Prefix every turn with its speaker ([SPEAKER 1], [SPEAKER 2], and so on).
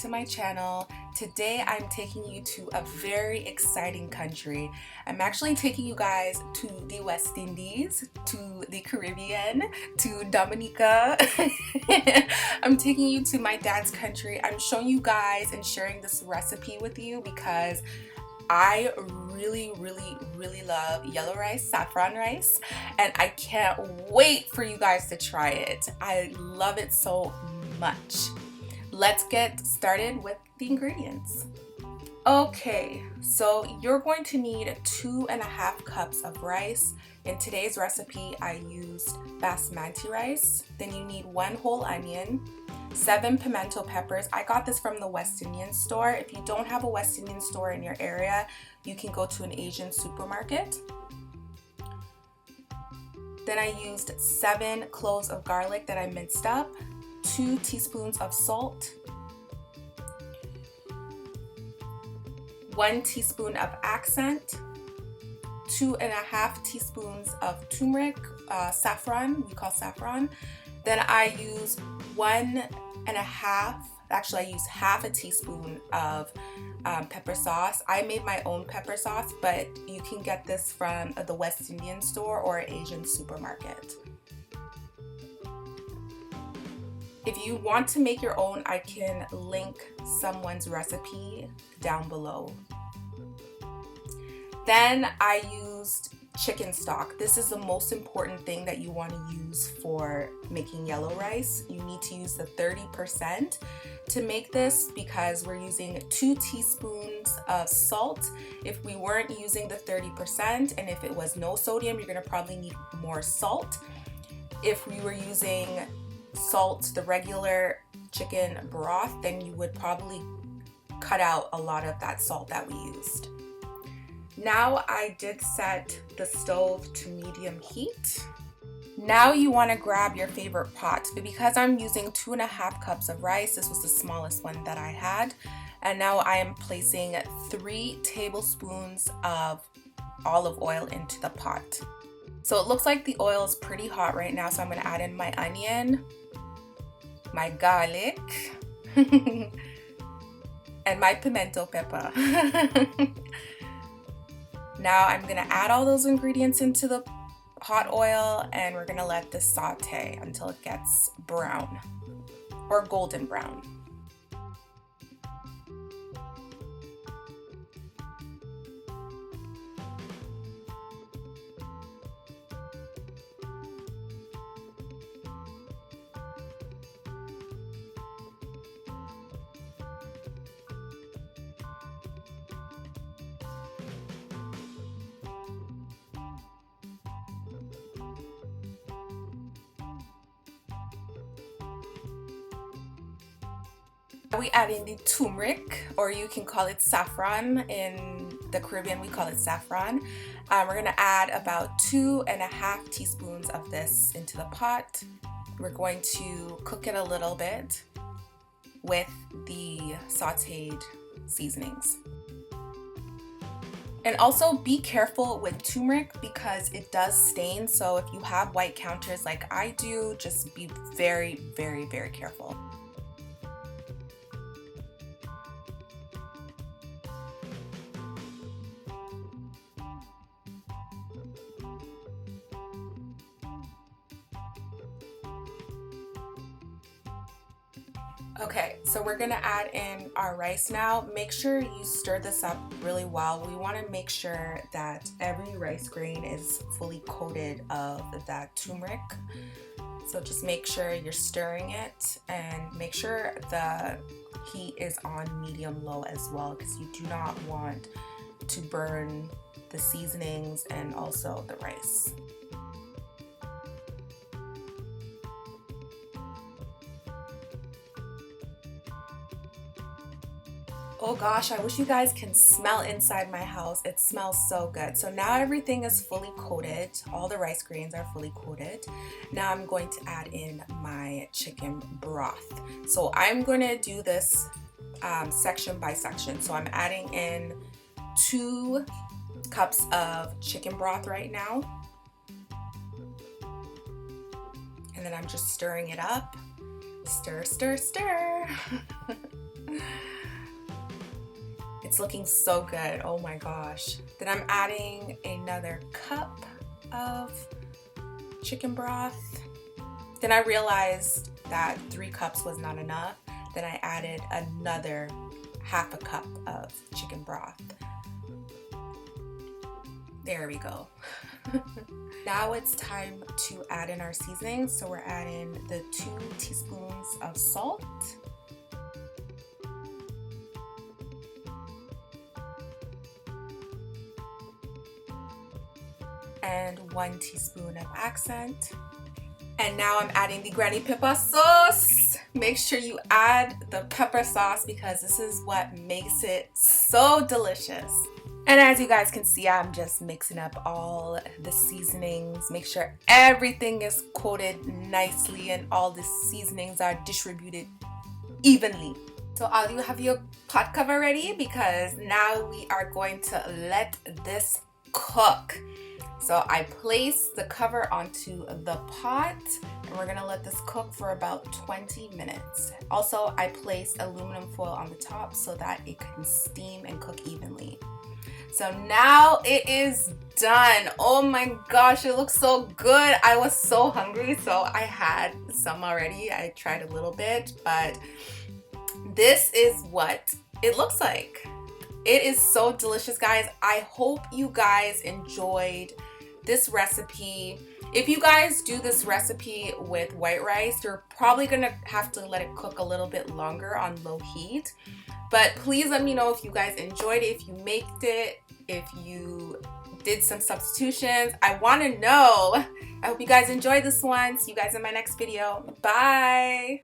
[SPEAKER 1] to my channel. Today I'm taking you to a very exciting country. I'm actually taking you guys to the West Indies, to the Caribbean, to Dominica. I'm taking you to my dad's country. I'm showing you guys and sharing this recipe with you because I really love yellow rice, saffron rice, and I can't wait for you guys to try it. I love it so much. Let's get started with the ingredients. Okay, so you're going to need 2.5 cups of rice. In today's recipe, I used basmati rice. Then you need 1 whole onion, 7 pimento peppers. I got this from the West Indian store. If you don't have a West Indian store in your area, you can go to an Asian supermarket. Then I used 7 cloves of garlic that I minced up, 2 teaspoons of salt, 1 teaspoon of accent, 2.5 teaspoons of turmeric, saffron, we call saffron. Then I use 1.5, actually I use half a teaspoon of pepper sauce. I made my own pepper sauce, but you can get this from the West Indian store or Asian supermarket. If you want to make your own, I can link someone's recipe down below. Then I used chicken stock. This is the most important thing that you want to use for making yellow rice. You need to use the 30% to make this because we're using 2 teaspoons of salt. If we weren't using the 30% and if it was no sodium, you're going to probably need more salt. If we were using salt, the regular chicken broth, then you would probably cut out a lot of that salt that we used. Now I did set the stove to medium heat. Now you want to grab your favorite pot, but because I'm using 2.5 cups of rice, this was the smallest one that I had, and now I am placing 3 tablespoons of olive oil into the pot. So it looks like the oil is pretty hot right now, so I'm going to add in my onion, my garlic, and my pimento pepper. Now I'm going to add all those ingredients into the hot oil and we're going to let this saute until it gets brown or golden brown. We add in the turmeric, or you can call it saffron. In the Caribbean, we call it saffron. We're gonna add about 2.5 teaspoons of this into the pot. We're going to cook it a little bit with the sauteed seasonings. And also be careful with turmeric because it does stain. So if you have white counters like I do, just be very careful. Okay, so we're gonna add in our rice now. Make sure you stir this up really well. We wanna make sure that every rice grain is fully coated of that turmeric. So just make sure you're stirring it and make sure the heat is on medium-low as well because you do not want to burn the seasonings and also the rice. Oh gosh, I wish you guys can smell inside my house. It smells so good. So now everything is fully coated. All the rice grains are fully coated. Now I'm going to add in my chicken broth. So I'm going to do this section by section. So I'm adding in 2 cups of chicken broth right now. And then I'm just stirring it up. Stir, stir, stir. It's looking so good. Oh my gosh. Then I'm adding another cup of chicken broth. Then I realized that 3 cups was not enough. Then I added another half a cup of chicken broth. There we go. Now it's time to add in our seasonings. So we're adding the 2 teaspoons of salt. And 1 teaspoon of accent. And now I'm adding the granny pepper sauce. Make sure you add the pepper sauce because this is what makes it so delicious. And as you guys can see, I'm just mixing up all the seasonings. Make sure everything is coated nicely and all the seasonings are distributed evenly. So all you have your pot cover ready because now we are going to let this cook. So I place the cover onto the pot and we're gonna let this cook for about 20 minutes. Also, I placed aluminum foil on the top so that it can steam and cook evenly. So now it is done. Oh my gosh, it looks so good. I was so hungry, so I had some already. I tried a little bit, but this is what it looks like. It is so delicious, guys. I hope you guys enjoyed this recipe. If you guys do this recipe with white rice, you're probably gonna have to let it cook a little bit longer on low heat. But please let me know if you guys enjoyed it, if you made it, if you did some substitutions. I want to know. I hope you guys enjoyed this one. See you guys in my next video. Bye.